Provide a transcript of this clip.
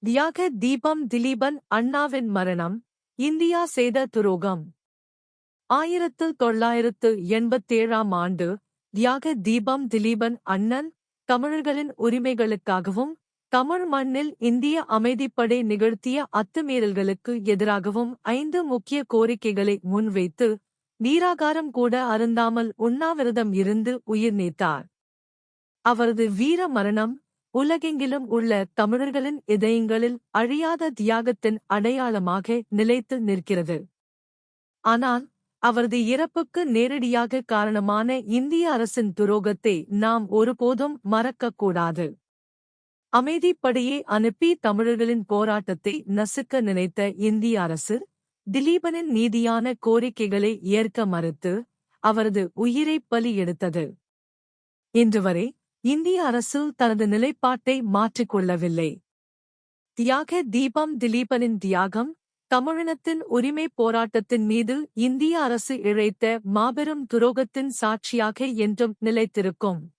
தியாக தீபம் திலீபன் அண்ணாவின் மரணம், இந்தியா செய்த துரோகம். 1987ஆம் ஆண்டு, தியாக தீபம் திலீபன் அண்ணன், தமிழர்களின் உரிமைகளுக்காகவும், தமிழ் மண்ணில் இந்திய அமைதிப்படை நிகழ்த்திய அத்துமீறல்களுக்கு எதிராகவும் 5 முக்கிய கோரிக்கைகளை முன்வைத்து, நீராகாரம் கூட அருந்தாமல் உண்ணாவிரதம் இருந்து உயிர் நீத்தார். அவரது வீர மரணம், உலகெங்கிலும் உள்ள தமிழர்களின் இதயங்களில் அழியாத தியாகத்தின் அடையாளமாக நிலைத்து நிற்கிறது. ஆனால், அவரது இறப்புக்கு நேரடியாக காரணமான இந்திய அரசின் துரோகத்தை நாம் ஒருபோதும் மறக்கக்கூடாது. அமைதிப்படையை அனுப்பி தமிழர்களின் போராட்டத்தை நசுக்க நினைத்த இந்திய அரசு, திலீபனின் நீதியான கோரிக்கைகளை ஏற்க மறுத்து, அவரது உயிரை பலி எடுத்தது. இன்று வரை, இந்திய அரசு தனது நிலைப்பாட்டை மாற்றிக்கொள்ளவில்லை. தியாக தீபம் திலீபனின் தியாகம், தமிழினத்தின் உரிமைப் போராட்டத்தின் மீது இந்திய அரசு இழைத்த மாபெரும் துரோகத்தின் சாட்சியாக என்றும் நிலைத்திருக்கும்.